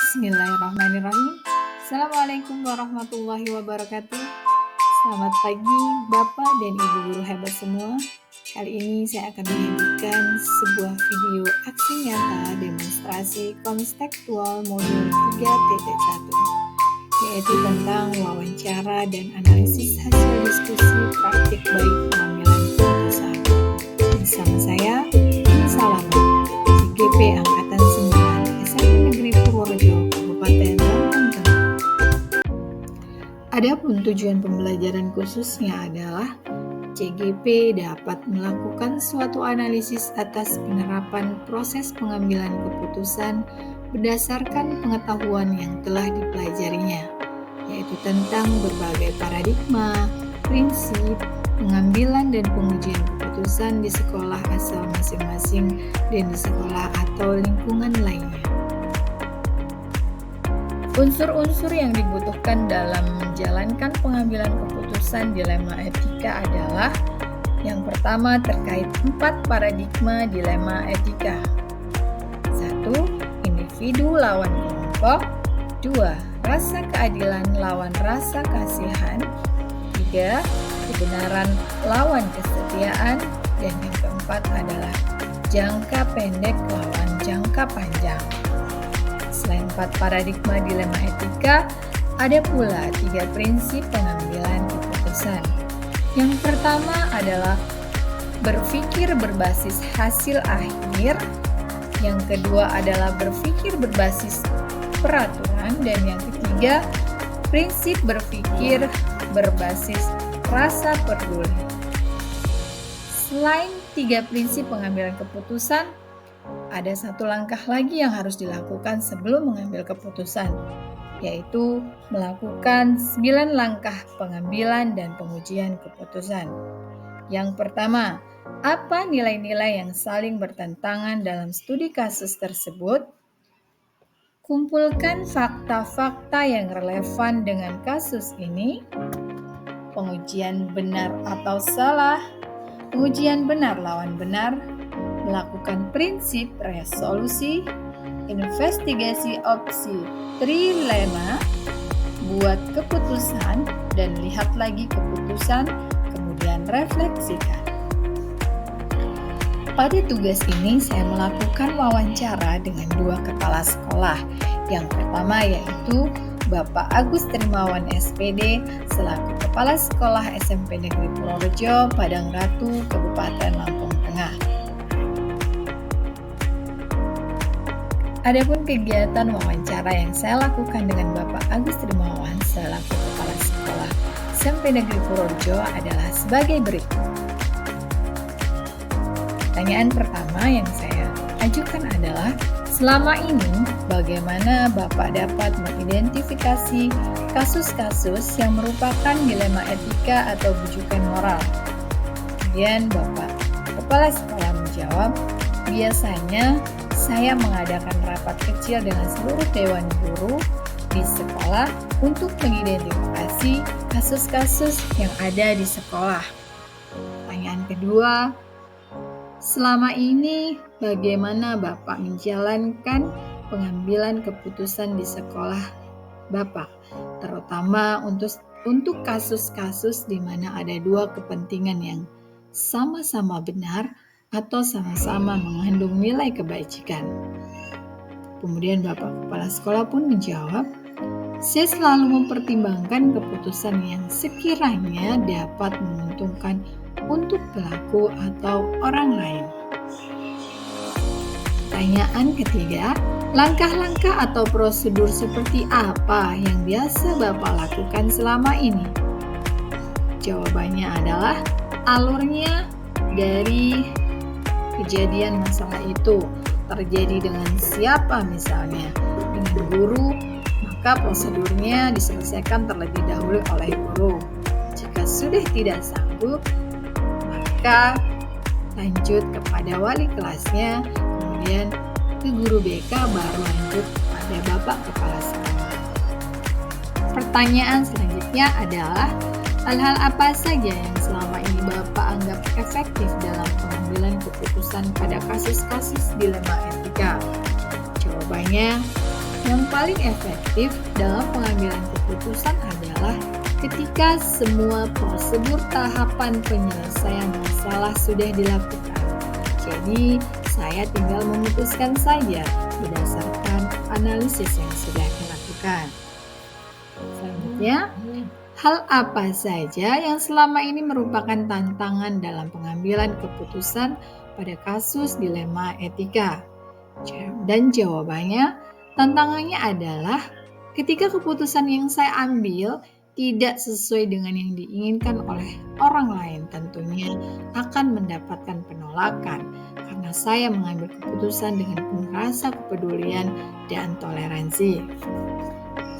Bismillahirrahmanirrahim. Assalamualaikum warahmatullahi wabarakatuh. Selamat pagi Bapak dan Ibu guru hebat semua. Kali ini saya akan menyajikan sebuah video aksi nyata demonstrasi konstekstual modul 3.1, yaitu tentang wawancara dan analisis hasil diskusi praktik baik pengambilan keputusan. Bersama saya, Salama, CGP Angkatan 9, SMP Negeri Purworejo, Kabupaten Lampung Tengah. Adapun tujuan pembelajaran khususnya adalah CGP dapat melakukan suatu analisis atas penerapan proses pengambilan keputusan berdasarkan pengetahuan yang telah dipelajarinya, yaitu tentang berbagai paradigma, prinsip, pengambilan dan pengujian keputusan di sekolah asal masing-masing dan di sekolah atau lingkungan lainnya. Unsur-unsur yang dibutuhkan dalam menjalankan pengambilan keputusan dilema etika adalah: yang pertama, terkait 4 paradigma dilema etika. 1. Individu lawan kelompok. 2. Rasa keadilan lawan rasa kasihan. 3. Kebenaran lawan kesetiaan. Dan yang keempat adalah jangka pendek lawan jangka panjang. Selain 4 paradigma dilema etika, ada pula 3 prinsip pengambilan keputusan. Yang pertama adalah berpikir berbasis hasil akhir. Yang kedua adalah berpikir berbasis peraturan. Dan yang ketiga, prinsip berpikir berbasis rasa peduli. Selain 3 prinsip pengambilan keputusan, ada satu langkah lagi yang harus dilakukan sebelum mengambil keputusan, yaitu melakukan 9 langkah pengambilan dan pengujian keputusan. Yang pertama, apa nilai-nilai yang saling bertentangan dalam studi kasus tersebut? Kumpulkan fakta-fakta yang relevan dengan kasus ini. Pengujian benar atau salah, pengujian benar lawan benar, melakukan prinsip resolusi, investigasi opsi trilema, buat keputusan dan lihat lagi keputusan, kemudian refleksikan. Pada tugas ini saya melakukan wawancara dengan 2 kepala sekolah. Yang pertama yaitu Bapak Agus Trimawan SPD selaku Kepala Sekolah SMP Negeri Purworejo, Padang Ratu, Kabupaten Lampung Tengah. Adapun kegiatan wawancara yang saya lakukan dengan Bapak Agus Trimawan selaku Kepala Sekolah SMP Negeri Purworejo adalah sebagai berikut. Pertanyaan pertama yang saya ajukan adalah, selama ini bagaimana Bapak dapat mengidentifikasi kasus-kasus yang merupakan dilema etika atau bujukan moral? Kemudian Bapak Kepala Sekolah menjawab, biasanya saya mengadakan rapat kecil dengan seluruh dewan guru di sekolah untuk mengidentifikasi kasus-kasus yang ada di sekolah. Pertanyaan kedua, selama ini bagaimana Bapak menjalankan pengambilan keputusan di sekolah Bapak, terutama untuk kasus-kasus di mana ada 2 kepentingan yang sama-sama benar atau sama-sama mengandung nilai kebajikan? Kemudian Bapak Kepala Sekolah pun menjawab, saya selalu mempertimbangkan keputusan yang sekiranya dapat menguntungkan untuk pelaku atau orang lain. Pertanyaan ketiga, langkah-langkah atau prosedur seperti apa yang biasa Bapak lakukan selama ini? Jawabannya adalah alurnya dari kejadian masalah itu terjadi dengan siapa, misalnya dengan guru, maka prosedurnya diselesaikan terlebih dahulu oleh guru. Jika sudah tidak sanggup, maka lanjut kepada wali kelasnya, kemudian ke guru BK, baru lanjut pada Bapak Kepala Sekolah. Pertanyaan selanjutnya adalah, hal-hal apa saja yang selama ini Bapak anggap efektif dalam pengambilan keputusan pada kasus-kasus dilema etika? Jawabannya, Yang paling efektif dalam pengambilan keputusan adalah ketika semua prosedur tahapan penyelesaian masalah sudah dilakukan. Jadi, saya tinggal memutuskan saja berdasarkan analisis yang sudah dilakukan. Selanjutnya, hal apa saja yang selama ini merupakan tantangan dalam pengambilan keputusan pada kasus dilema etika? Dan jawabannya, tantangannya adalah ketika keputusan yang saya ambil tidak sesuai dengan yang diinginkan oleh orang lain, tentunya akan mendapatkan penolakan karena saya mengambil keputusan dengan penuh rasa kepedulian dan toleransi.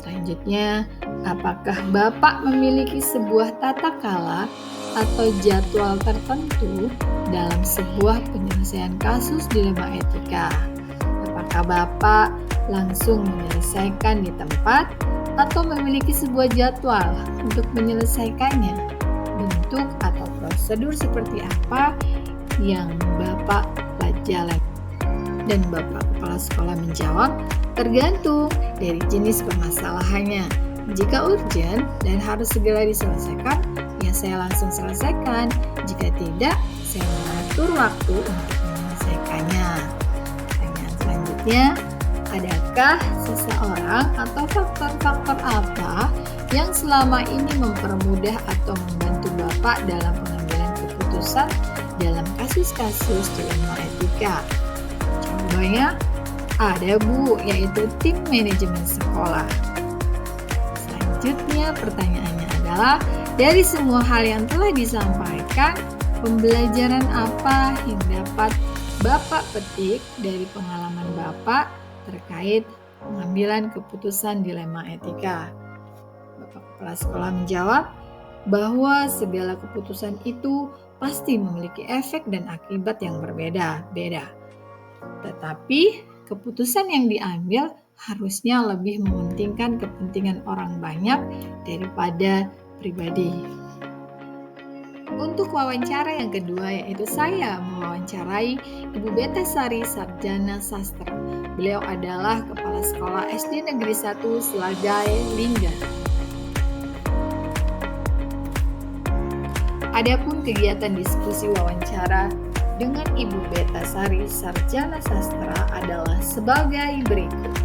Selanjutnya, apakah Bapak memiliki sebuah tata krama atau jadwal tertentu dalam sebuah penyelesaian kasus dilema etika? Apakah Bapak langsung menyelesaikan di tempat atau memiliki sebuah jadwal untuk menyelesaikannya? Bentuk atau prosedur seperti apa yang Bapak pelajari? Dan Bapak Kepala Sekolah menjawab, tergantung dari jenis permasalahannya. Jika urgent dan harus segera diselesaikan, ya saya langsung selesaikan. Jika tidak, saya mengatur waktu untuk menyelesaikannya. Pertanyaan selanjutnya, adakah seseorang atau faktor-faktor apa yang selama ini mempermudah atau membantu Bapak dalam pengambilan keputusan dalam kasus-kasus dilema etika? Contohnya, ada Bu, yaitu tim manajemen sekolah. Selanjutnya pertanyaannya adalah, dari semua hal yang telah disampaikan, pembelajaran apa yang dapat Bapak petik dari pengalaman Bapak terkait pengambilan keputusan dilema etika? Bapak Kepala Sekolah menjawab bahwa segala keputusan itu pasti memiliki efek dan akibat yang berbeda-beda. Tetapi keputusan yang diambil harusnya lebih mementingkan kepentingan orang banyak daripada pribadi. Untuk wawancara yang kedua, yaitu saya mewawancarai Ibu Betasari Sarjana Sastra. Beliau adalah Kepala Sekolah SD Negeri 1 Selagai Lingga. Adapun kegiatan diskusi wawancara dengan Ibu Betasari Sarjana Sastra adalah sebagai berikut.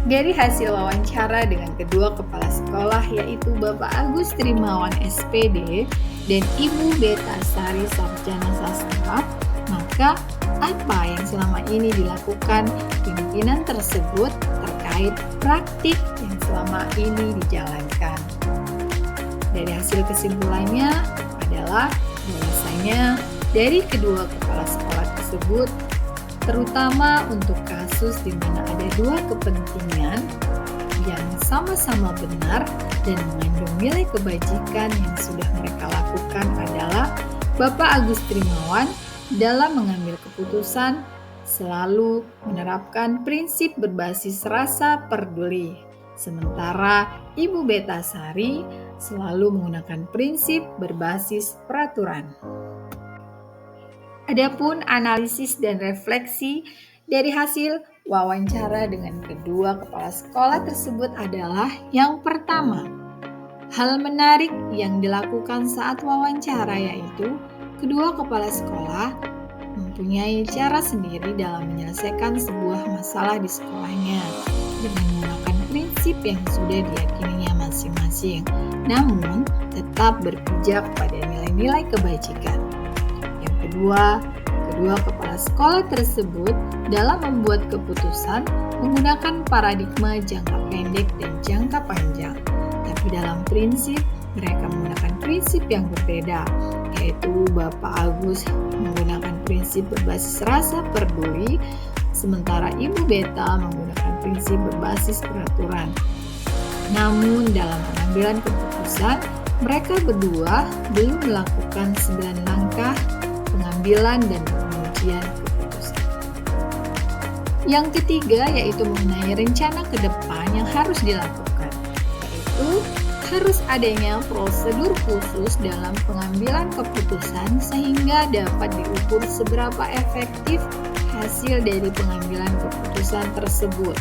Dari hasil wawancara dengan kedua kepala sekolah, yaitu Bapak Agus Trimawan SPD dan Ibu Betasari Sarjana Sastra, maka apa yang selama ini dilakukan pimpinan tersebut terkait praktik yang selama ini dijalankan? Dari hasil kesimpulannya adalah bahwasanya dari kedua kepala sekolah tersebut, terutama untuk kasus di mana ada dua kepentingan yang sama-sama benar dan mengandung nilai kebajikan yang sudah mereka lakukan, adalah Bapak Agus Trimawan dalam mengambil keputusan selalu menerapkan prinsip berbasis rasa peduli, sementara Ibu Betasari selalu menggunakan prinsip berbasis peraturan. Adapun analisis dan refleksi dari hasil wawancara dengan kedua kepala sekolah tersebut adalah, yang pertama, hal menarik yang dilakukan saat wawancara yaitu kedua kepala sekolah mempunyai cara sendiri dalam menyelesaikan sebuah masalah di sekolahnya dengan menggunakan prinsip yang sudah diyakininya masing-masing, namun tetap berpijak pada nilai-nilai kebajikan. Yang kedua kepala sekolah tersebut dalam membuat keputusan menggunakan paradigma jangka pendek dan jangka panjang, tapi dalam prinsip mereka menggunakan prinsip yang berbeda, yaitu Bapak Agus menggunakan prinsip berbasis rasa peduli, sementara Ibu Beta menggunakan prinsip berbasis peraturan. Namun dalam pengambilan keputusan, mereka berdua belum melakukan 9 langkah pengambilan dan pengujian keputusan. Yang ketiga yaitu mengenai rencana ke depan yang harus dilakukan, yaitu harus adanya prosedur khusus dalam pengambilan keputusan sehingga dapat diukur seberapa efektif hasil dari pengambilan keputusan tersebut.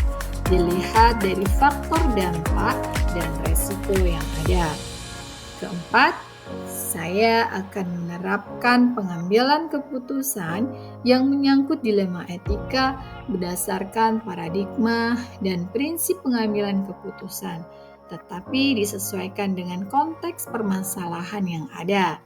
Dilihat dari faktor dampak dan resiko yang ada. Keempat, saya akan menerapkan pengambilan keputusan yang menyangkut dilema etika berdasarkan paradigma dan prinsip pengambilan keputusan, tetapi disesuaikan dengan konteks permasalahan yang ada,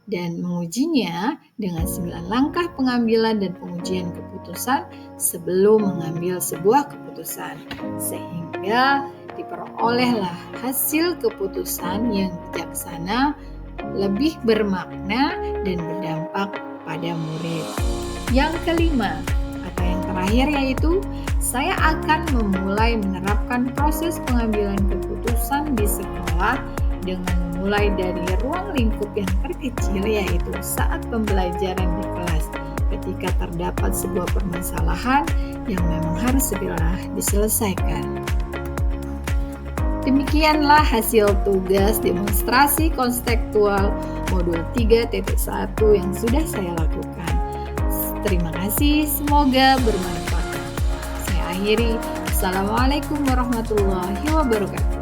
dan mengujinya dengan 9 langkah pengambilan dan pengujian keputusan sebelum mengambil sebuah keputusan, sehingga diperolehlah hasil keputusan yang bijaksana, lebih bermakna, dan berdampak pada murid. Yang kelima, atau yang terakhir, yaitu saya akan memulai menerapkan proses pengambilan keputusan di sekolah dengan memulai dari ruang lingkup yang terkecil, yaitu saat pembelajaran di kelas ketika terdapat sebuah permasalahan yang memang harus segera diselesaikan. Demikianlah hasil tugas demonstrasi konseptual modul 3.1 yang sudah saya lakukan. Terima kasih, semoga bermanfaat. Saya akhiri. Assalamualaikum warahmatullahi wabarakatuh.